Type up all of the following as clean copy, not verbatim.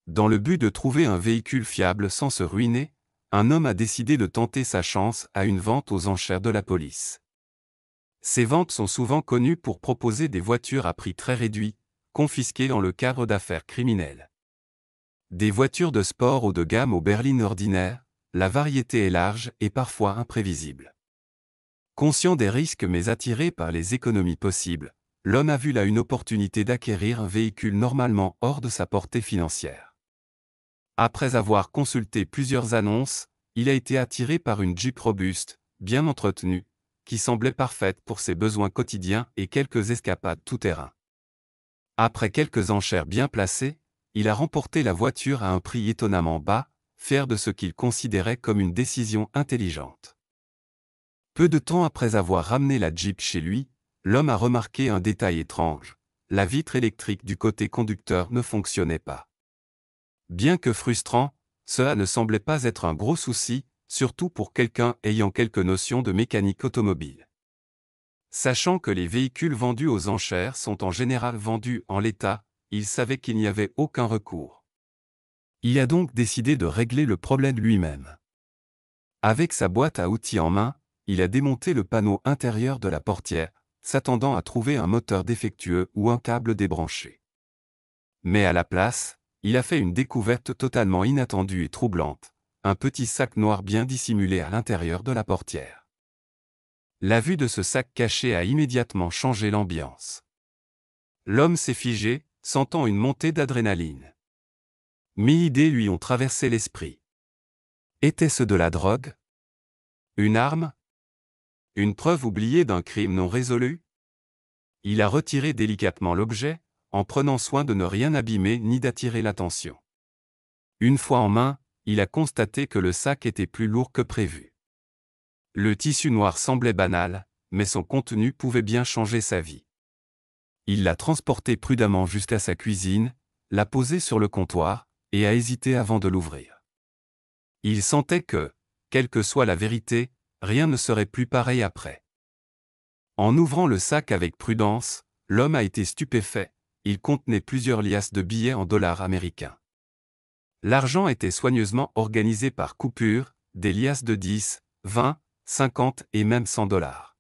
Dans le but de trouver un véhicule fiable sans se ruiner, un homme a décidé de tenter sa chance à une vente aux enchères de la police. Ces ventes sont souvent connues pour proposer des voitures à prix très réduit, confisquées dans le cadre d'affaires criminelles. Des voitures de sport haut de gamme aux berlines ordinaires, la variété est large et parfois imprévisible. Conscient des risques mais attiré par les économies possibles, l'homme a vu là une opportunité d'acquérir un véhicule normalement hors de sa portée financière. Après avoir consulté plusieurs annonces, il a été attiré par une Jeep robuste, bien entretenue, qui semblait parfaite pour ses besoins quotidiens et quelques escapades tout-terrain. Après quelques enchères bien placées, il a remporté la voiture à un prix étonnamment bas, fier de ce qu'il considérait comme une décision intelligente. Peu de temps après avoir ramené la Jeep chez lui, l'homme a remarqué un détail étrange. La vitre électrique du côté conducteur ne fonctionnait pas. Bien que frustrant, cela ne semblait pas être un gros souci, surtout pour quelqu'un ayant quelques notions de mécanique automobile. Sachant que les véhicules vendus aux enchères sont en général vendus en l'état, il savait qu'il n'y avait aucun recours. Il a donc décidé de régler le problème lui-même. Avec sa boîte à outils en main, il a démonté le panneau intérieur de la portière, s'attendant à trouver un moteur défectueux ou un câble débranché. Mais à la place, il a fait une découverte totalement inattendue et troublante, un petit sac noir bien dissimulé à l'intérieur de la portière. La vue de ce sac caché a immédiatement changé l'ambiance. L'homme s'est figé, sentant une montée d'adrénaline. 1000 idées lui ont traversé l'esprit. Était-ce de la drogue? Une arme? Une preuve oubliée d'un crime non résolu? Il a retiré délicatement l'objet, en prenant soin de ne rien abîmer ni d'attirer l'attention. Une fois en main, il a constaté que le sac était plus lourd que prévu. Le tissu noir semblait banal, mais son contenu pouvait bien changer sa vie. Il l'a transporté prudemment jusqu'à sa cuisine, l'a posé sur le comptoir, et a hésité avant de l'ouvrir. Il sentait que, quelle que soit la vérité, rien ne serait plus pareil après. En ouvrant le sac avec prudence, l'homme a été stupéfait, il contenait plusieurs liasses de billets en dollars américains. L'argent était soigneusement organisé par coupures, des liasses de 10, 20, 50 et même 100 dollars.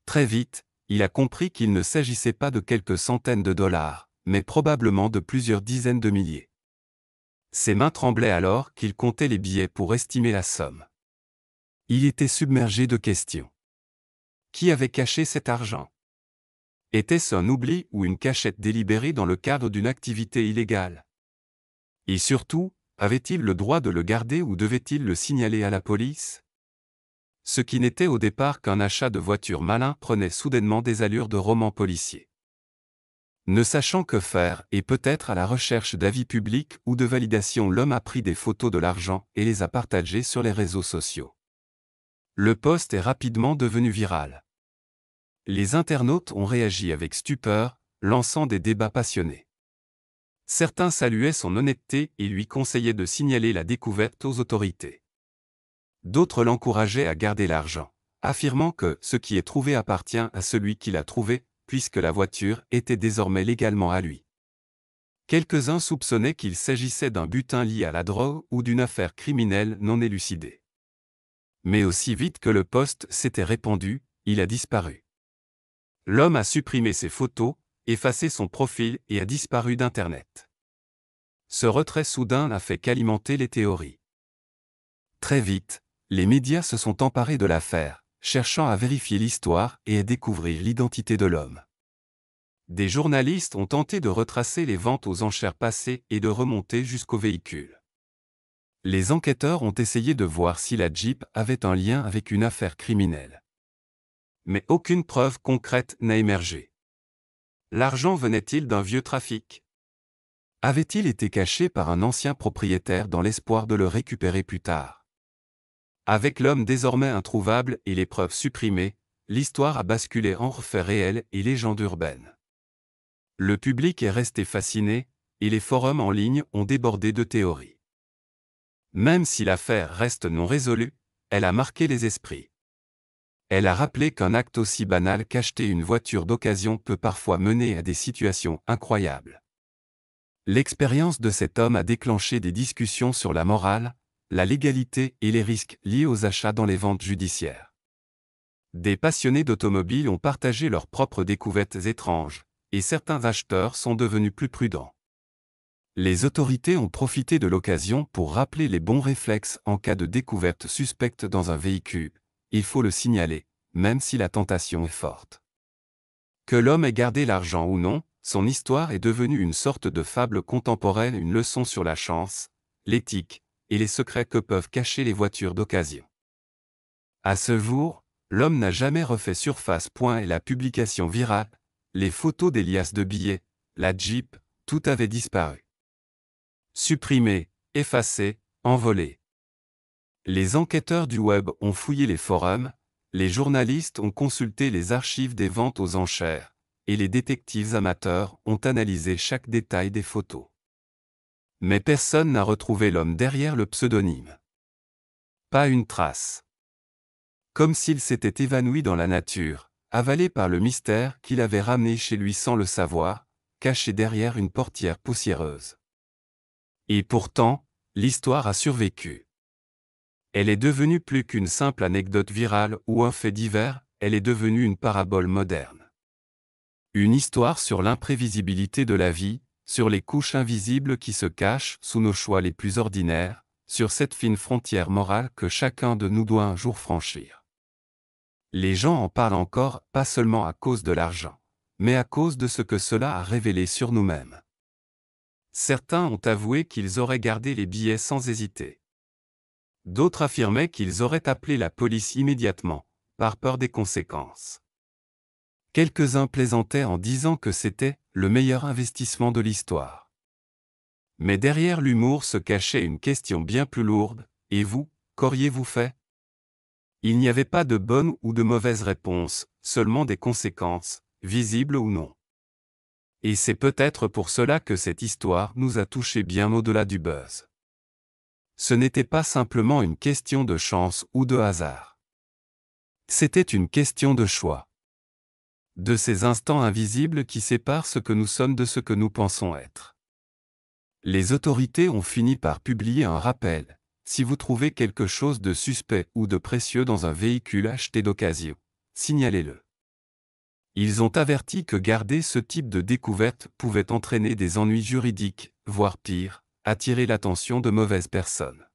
Très vite, il a compris qu'il ne s'agissait pas de quelques centaines de dollars, mais probablement de plusieurs dizaines de milliers. Ses mains tremblaient alors qu'il comptait les billets pour estimer la somme. Il était submergé de questions. Qui avait caché cet argent? Était-ce un oubli ou une cachette délibérée dans le cadre d'une activité illégale? Et surtout, avait-il le droit de le garder ou devait-il le signaler à la police? Ce qui n'était au départ qu'un achat de voiture malin prenait soudainement des allures de roman policier. Ne sachant que faire et peut-être à la recherche d'avis publics ou de validation, l'homme a pris des photos de l'argent et les a partagées sur les réseaux sociaux. Le post est rapidement devenu viral. Les internautes ont réagi avec stupeur, lançant des débats passionnés. Certains saluaient son honnêteté et lui conseillaient de signaler la découverte aux autorités. D'autres l'encourageaient à garder l'argent, affirmant que ce qui est trouvé appartient à celui qui l'a trouvé, puisque la voiture était désormais légalement à lui. Quelques-uns soupçonnaient qu'il s'agissait d'un butin lié à la drogue ou d'une affaire criminelle non élucidée. Mais aussi vite que le post s'était répandu, il a disparu. L'homme a supprimé ses photos, effacé son profil et a disparu d'Internet. Ce retrait soudain n'a fait qu'alimenter les théories. Très vite, les médias se sont emparés de l'affaire, cherchant à vérifier l'histoire et à découvrir l'identité de l'homme. Des journalistes ont tenté de retracer les ventes aux enchères passées et de remonter jusqu'au véhicule. Les enquêteurs ont essayé de voir si la Jeep avait un lien avec une affaire criminelle. Mais aucune preuve concrète n'a émergé. L'argent venait-il d'un vieux trafic? Avait-il été caché par un ancien propriétaire dans l'espoir de le récupérer plus tard? Avec l'homme désormais introuvable et les preuves supprimées, l'histoire a basculé en faits réels et légendes urbaines. Le public est resté fasciné, et les forums en ligne ont débordé de théories. Même si l'affaire reste non résolue, elle a marqué les esprits. Elle a rappelé qu'un acte aussi banal qu'acheter une voiture d'occasion peut parfois mener à des situations incroyables. L'expérience de cet homme a déclenché des discussions sur la morale, la légalité et les risques liés aux achats dans les ventes judiciaires. Des passionnés d'automobile ont partagé leurs propres découvertes étranges, et certains acheteurs sont devenus plus prudents. Les autorités ont profité de l'occasion pour rappeler les bons réflexes en cas de découverte suspecte dans un véhicule. Il faut le signaler, même si la tentation est forte. Que l'homme ait gardé l'argent ou non, son histoire est devenue une sorte de fable contemporaine, une leçon sur la chance, l'éthique et les secrets que peuvent cacher les voitures d'occasion. À ce jour, l'homme n'a jamais refait surface. Et la publication virale, les photos des liasses de billets, la Jeep, tout avait disparu. Supprimé, effacé, envolé. Les enquêteurs du web ont fouillé les forums, les journalistes ont consulté les archives des ventes aux enchères, et les détectives amateurs ont analysé chaque détail des photos. Mais personne n'a retrouvé l'homme derrière le pseudonyme. Pas une trace. Comme s'il s'était évanoui dans la nature, avalé par le mystère qu'il avait ramené chez lui sans le savoir, caché derrière une portière poussiéreuse. Et pourtant, l'histoire a survécu. Elle est devenue plus qu'une simple anecdote virale ou un fait divers, elle est devenue une parabole moderne. Une histoire sur l'imprévisibilité de la vie, sur les couches invisibles qui se cachent sous nos choix les plus ordinaires, sur cette fine frontière morale que chacun de nous doit un jour franchir. Les gens en parlent encore, pas seulement à cause de l'argent, mais à cause de ce que cela a révélé sur nous-mêmes. Certains ont avoué qu'ils auraient gardé les billets sans hésiter. D'autres affirmaient qu'ils auraient appelé la police immédiatement, par peur des conséquences. Quelques-uns plaisantaient en disant que c'était le meilleur investissement de l'histoire. Mais derrière l'humour se cachait une question bien plus lourde. Et vous, qu'auriez-vous fait? Il n'y avait pas de bonne ou de mauvaise réponse, seulement des conséquences, visibles ou non. Et c'est peut-être pour cela que cette histoire nous a touchés bien au-delà du buzz. Ce n'était pas simplement une question de chance ou de hasard. C'était une question de choix. De ces instants invisibles qui séparent ce que nous sommes de ce que nous pensons être. Les autorités ont fini par publier un rappel. Si vous trouvez quelque chose de suspect ou de précieux dans un véhicule acheté d'occasion, signalez-le. Ils ont averti que garder ce type de découverte pouvait entraîner des ennuis juridiques, voire pire, attirer l'attention de mauvaises personnes.